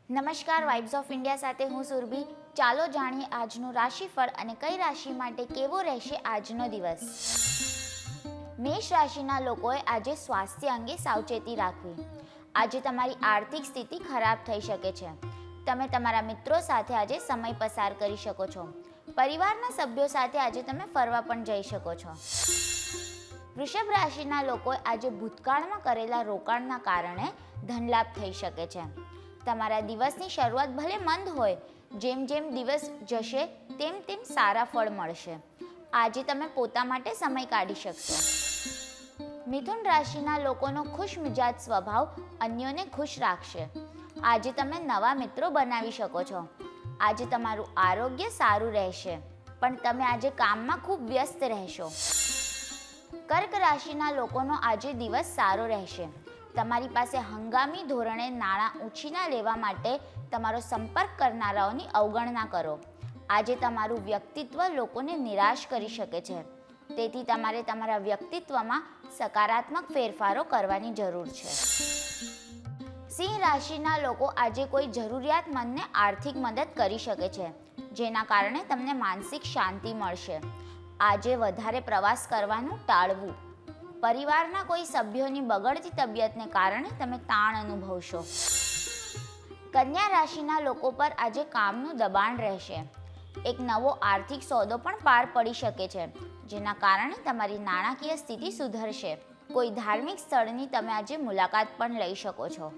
નમસ્કાર, vibes of India સાથે હું સુરભી. ચાલો જાણીએ આજનું રાશિફળ અને કઈ રાશિ માટે કેવો રહેશે આજનો દિવસ. મેષ રાશિના લોકોએ આજે સ્વાસ્થ્ય અંગે સાવચેતી રાખવી. આજે તમારી આર્થિક સ્થિતિ ખરાબ થઈ શકે છે. તમે તમારા મિત્રો સાથે આજે સમય પસાર કરી શકો છો. પરિવારના સભ્યો સાથે આજે તમે ફરવા પણ જઈ શકો છો. વૃષભ રાશિના લોકોએ આજે ભૂતકાળમાં કરેલા રોકાણના કારણે ધનલાભ થઈ શકે છે. તમારા દિવસની શરૂઆત ભલે મંદ હોય, જેમ જેમ દિવસ જશે તેમ તેમ સારા ફળ મળશે. આજે તમે પોતા માટે સમય કાઢી શકશો. મિથુન રાશિના લોકોનો ખુશ મિજાજ સ્વભાવ અન્યોને ખુશ રાખશે. આજે તમે નવા મિત્રો બનાવી શકો છો. આજે તમારું આરોગ્ય સારું રહેશે, પણ તમે આજે કામમાં ખૂબ વ્યસ્ત રહેશો. કર્ક રાશિના લોકોનો આજે દિવસ સારો રહેશે. તમારી પાસે હંગામી ધોરણે નાણાં ઉછીના લેવા માટે તમારો સંપર્ક કરનારાઓની અવગણના કરો. આજે તમારું વ્યક્તિત્વ લોકોને નિરાશ કરી શકે છે, તેથી તમારે તમારા વ્યક્તિત્વમાં સકારાત્મક ફેરફારો કરવાની જરૂર છે. સિંહ રાશિના લોકો આજે કોઈ જરૂરિયાતમંદને આર્થિક મદદ કરી શકે છે, જેના કારણે તમને માનસિક શાંતિ મળશે. આજે વધારે પ્રવાસ કરવાનું ટાળવું. પરિવારના કોઈ સભ્યોની બગડતી તબિયતને કારણે તમે તાણ અનુભવશો. કન્યા રાશિના લોકો પર આજે કામનું દબાણ રહેશે. એક નવો આર્થિક સોદો પણ પાર પડી શકે છે, જેના કારણે તમારી નાણાકીય સ્થિતિ સુધરશે. કોઈ ધાર્મિક સ્થળની તમે આજે મુલાકાત પણ લઈ શકો છો.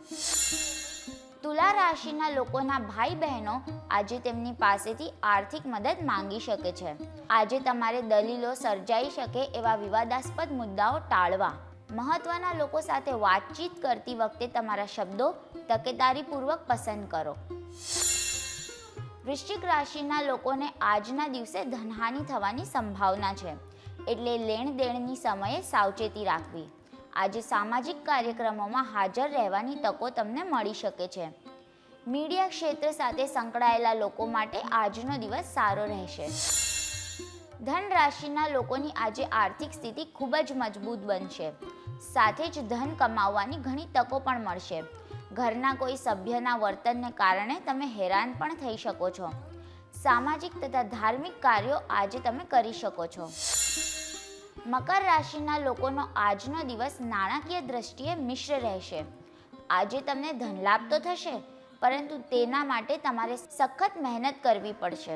તુલા રાશિના લોકોના ભાઈ બહેનો આજે તેમની પાસેથી આર્થિક મદદ માંગી શકે છે. આજે તમારે દલીલો સર્જાઈ શકે એવા વિવાદાસ્પદ મુદ્દાઓ ટાળવા. મહત્વના લોકો સાથે વાતચીત કરતી વખતે તમારા શબ્દો તકેદારીપૂર્વક પસંદ કરો. વૃશ્ચિક રાશિના લોકોને આજના દિવસે ધનહાનિ થવાની સંભાવના છે, એટલે લેણ દેણની સમયે સાવચેતી રાખવી. આજે સામાજિક કાર્યક્રમોમાં હાજર રહેવાની તકો તમને મળી શકે છે. મીડિયા ક્ષેત્ર સાથે સંકળાયેલા લોકો માટે આજનો દિવસ સારો રહેશે. ધન રાશિના લોકોની આજે આર્થિક સ્થિતિ ખૂબ જ મજબૂત બનશે. સાથે જ ધન કમાવવાની ઘણી તકો પણ મળશે. ઘરના કોઈ સભ્યના વર્તનને કારણે તમે હેરાન પણ થઈ શકો છો. સામાજિક તથા ધાર્મિક કાર્યો આજે તમે કરી શકો છો. મકર રાશિના લોકોનો આજનો દિવસ નાણાકીય દ્રષ્ટિએ મિશ્ર રહેશે. આજે તમને ધનલાભ તો થશે, પરંતુ તેના માટે તમારે સખત મહેનત કરવી પડશે.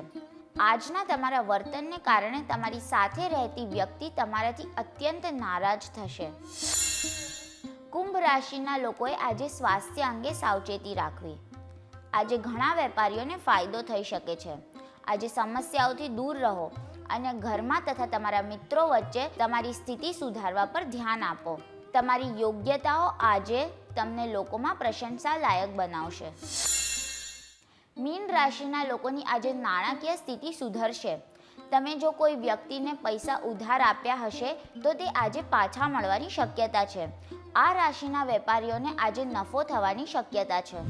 આજના તમારા વર્તનને કારણે તમારી સાથે રહેતી વ્યક્તિ તમારાથી અત્યંત નારાજ થશે. કુંભ રાશિના લોકોએ આજે સ્વાસ્થ્ય અંગે સાવચેતી રાખવી. આજે ઘણા વેપારીઓને ફાયદો થઈ શકે છે. આજે સમસ્યાઓથી દૂર રહો અને ઘરમાં તથા તમારા મિત્રો વચ્ચે તમારી સ્થિતિ સુધારવા પર ધ્યાન આપો. તમારી યોગ્યતાઓ આજે તમને લોકોમાં પ્રશંસા લાયક બનાવશે. મીન રાશિના લોકોની આજે નાણાકીય સ્થિતિ સુધરશે. તમે જો કોઈ વ્યક્તિને પૈસા ઉધાર આપ્યા હશે તો તે આજે પાછા મળવાની શક્યતા છે. આ રાશિના વેપારીઓને આજે નફો થવાની શક્યતા છે.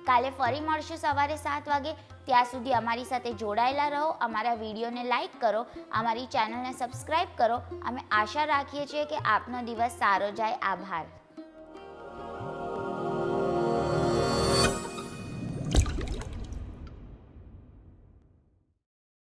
કાલે ફરી મળશું સવારે 7 વાગે. ત્યાં સુધી અમારી સાથે જોડાયેલા રહો. અમારા વિડીયોને લાઈક કરો, અમારી ચેનલને સબસ્ક્રાઈબ કરો. અમે આશા રાખીએ છીએ કે આપનો દિવસ સારો જાય. આભાર.